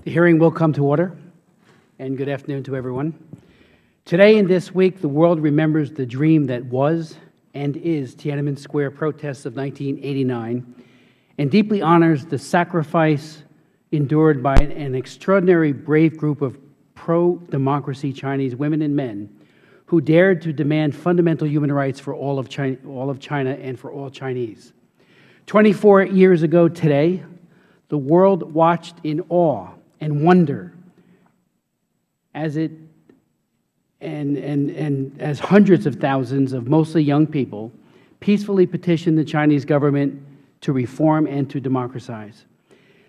The hearing will come to order, and good afternoon to everyone. Today and this week, the world remembers the dream that was and is Tiananmen Square protests of 1989, and deeply honors the sacrifice endured by an extraordinary brave group of pro-democracy Chinese women and men who dared to demand fundamental human rights for all of China and for all Chinese. 24 years ago today, the world watched in awe and wonder as hundreds of thousands of mostly young people peacefully petitioned the Chinese government to reform and to democratize.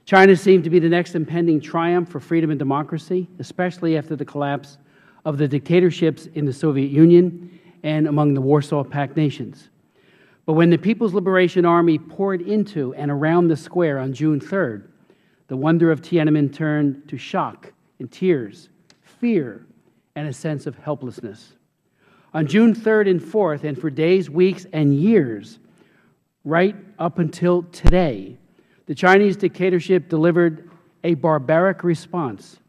China seemed to be the next impending triumph for freedom and democracy, especially after the collapse of the dictatorships in the Soviet Union and among the Warsaw Pact nations. But when the People's Liberation Army poured into and around the square on June 3rd, the wonder of Tiananmen turned to shock and tears, fear, and a sense of helplessness. On June 3rd and 4th, and for days, weeks, and years, right up until today, the Chinese dictatorship delivered a barbaric response: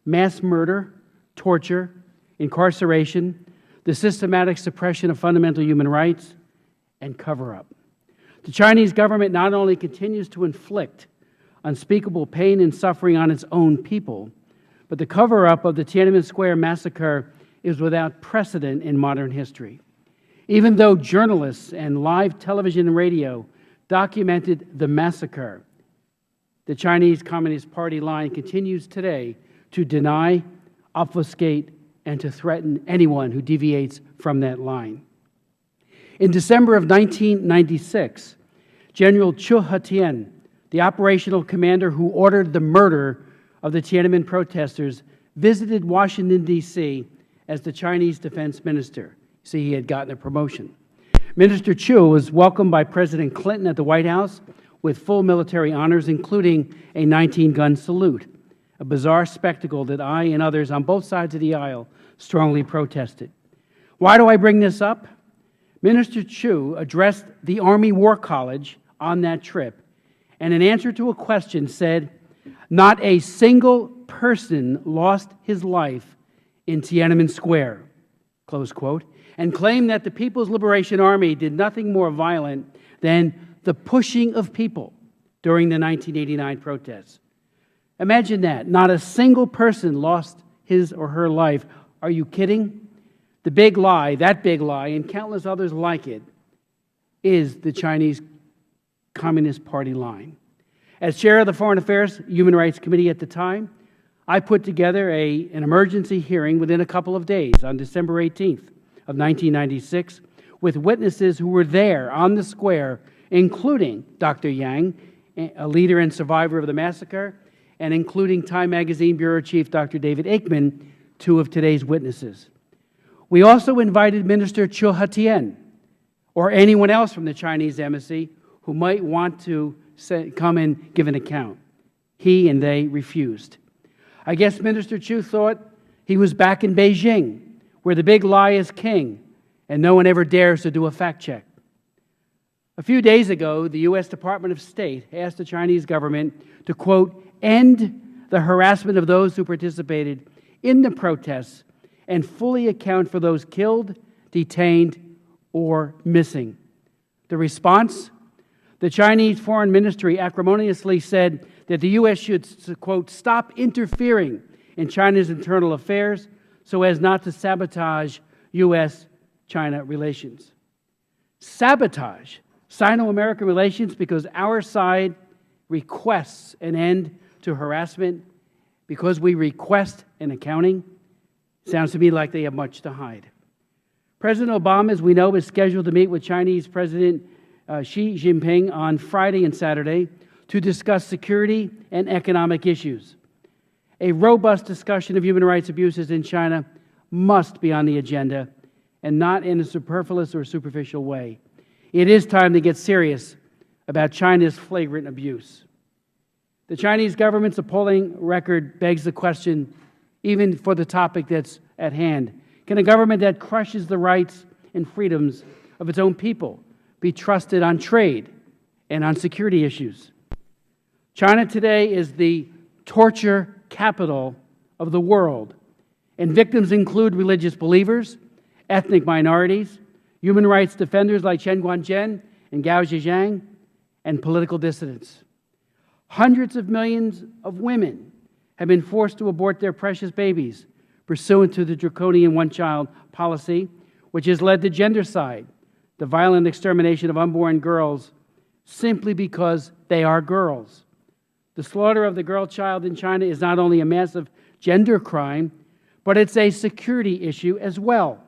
mass murder, torture, incarceration, the systematic suppression of fundamental human rights, and cover-up. The Chinese government not only continues to inflict unspeakable pain and suffering on its own people, but the cover-up of the Tiananmen Square massacre is without precedent in modern history. Even though journalists and live television and radio documented the massacre, the Chinese Communist Party line continues today to deny, obfuscate, and to threaten anyone who deviates from that line. In December of 1996, General Chu Hetian, the operational commander who ordered the murder of the Tiananmen protesters, visited Washington, D.C. as the Chinese defense minister. See, he had gotten a promotion. Minister Chu was welcomed by President Clinton at the White House with full military honors, including a 19-gun salute, a bizarre spectacle that I and others on both sides of the aisle strongly protested. Why do I bring this up? Minister Chu addressed the Army War College on that trip, and in answer to a question said, "Not a single person lost his life in Tiananmen Square," close quote, and claimed that the People's Liberation Army did nothing more violent than the pushing of people during the 1989 protests. Imagine that. Not a single person lost his or her life. Are you kidding? The big lie, that big lie, and countless others like it, is the Chinese Communist Party line. As chair of the Foreign Affairs Human Rights Committee at the time, I put together an emergency hearing within a couple of days on December 18th of 1996 with witnesses who were there on the square, including Dr. Yang, a leader and survivor of the massacre, and including Time Magazine Bureau Chief Dr. David Aikman, two of today's witnesses. We also invited Minister Chu Hetian, or anyone else from the Chinese embassy who might want to come and give an account. He and they refused. I guess Minister Chu thought he was back in Beijing, where the big lie is king, and no one ever dares to do a fact check. A few days ago, the U.S. Department of State asked the Chinese government to, quote, end the harassment of those who participated in the protests and fully account for those killed, detained, or missing. The response? The Chinese Foreign Ministry acrimoniously said that the U.S. should, quote, stop interfering in China's internal affairs so as not to sabotage U.S.-China relations. Sabotage Sino-American relations because our side requests an end to harassment, because we request an accounting? Sounds to me like they have much to hide. President Obama, as we know, is scheduled to meet with Chinese President Xi Jinping on Friday and Saturday to discuss security and economic issues. A robust discussion of human rights abuses in China must be on the agenda, and not in a superfluous or superficial way. It is time to get serious about China's flagrant abuse. The Chinese government's appalling record begs the question, even for the topic that's at hand: can a government that crushes the rights and freedoms of its own people be trusted on trade and on security issues? China today is the torture capital of the world, and victims include religious believers, ethnic minorities, human rights defenders like Chen Guangzhen and Gao Zhejiang, and political dissidents. Hundreds of millions of women have been forced to abort their precious babies pursuant to the draconian one-child policy, which has led to gendercide, the violent extermination of unborn girls simply because they are girls. The slaughter of the girl child in China is not only a massive gender crime, but it's a security issue as well.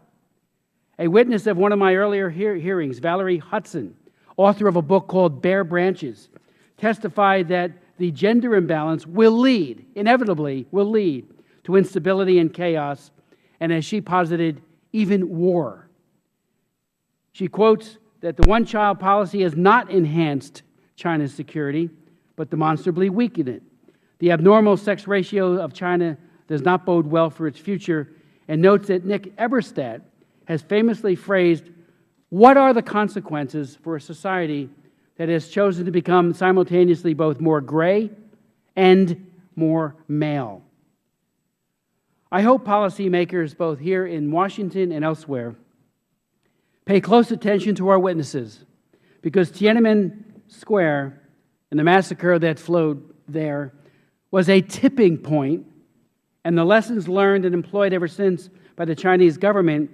A witness of one of my earlier hearings, Valerie Hudson, author of a book called Bare Branches, testified that the gender imbalance will lead, inevitably will lead, to instability and chaos, and as she posited, even war. She quotes that the one-child policy has not enhanced China's security, but demonstrably weakened it. The abnormal sex ratio of China does not bode well for its future, and notes that Nick Eberstadt has famously phrased, "What are the consequences for a society that has chosen to become simultaneously both more gray and more male?" I hope policymakers both here in Washington and elsewhere pay close attention to our witnesses, because Tiananmen Square and the massacre that flowed there was a tipping point, and the lessons learned and employed ever since by the Chinese government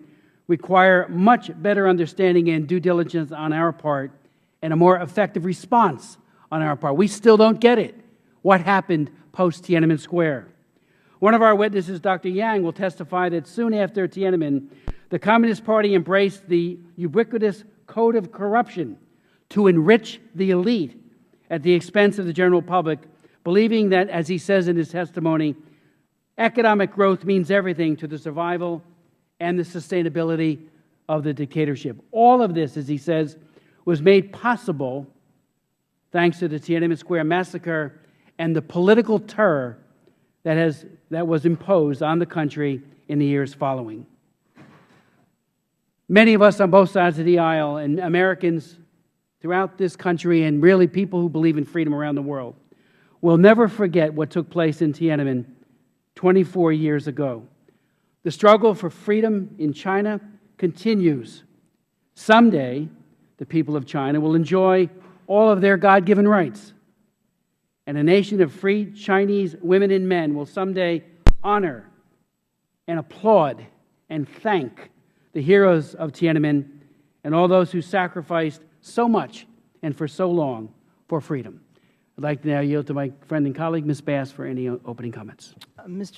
require much better understanding and due diligence on our part and a more effective response on our part. We still don't get it. What happened post-Tiananmen Square? One of our witnesses, Dr. Yang, will testify that soon after Tiananmen, the Communist Party embraced the ubiquitous code of corruption to enrich the elite at the expense of the general public, believing that, as he says in his testimony, economic growth means everything to the survival and the sustainability of the dictatorship. All of this, as he says, was made possible thanks to the Tiananmen Square massacre and the political terror that was imposed on the country in the years following. Many of us on both sides of the aisle, and Americans throughout this country, and really people who believe in freedom around the world, will never forget what took place in Tiananmen 24 years ago. The struggle for freedom in China continues. Someday, the people of China will enjoy all of their God-given rights, and a nation of free Chinese women and men will someday honor and applaud and thank the heroes of Tiananmen and all those who sacrificed so much and for so long for freedom. I'd like to now yield to my friend and colleague, Ms. Bass, for any opening comments. Mr.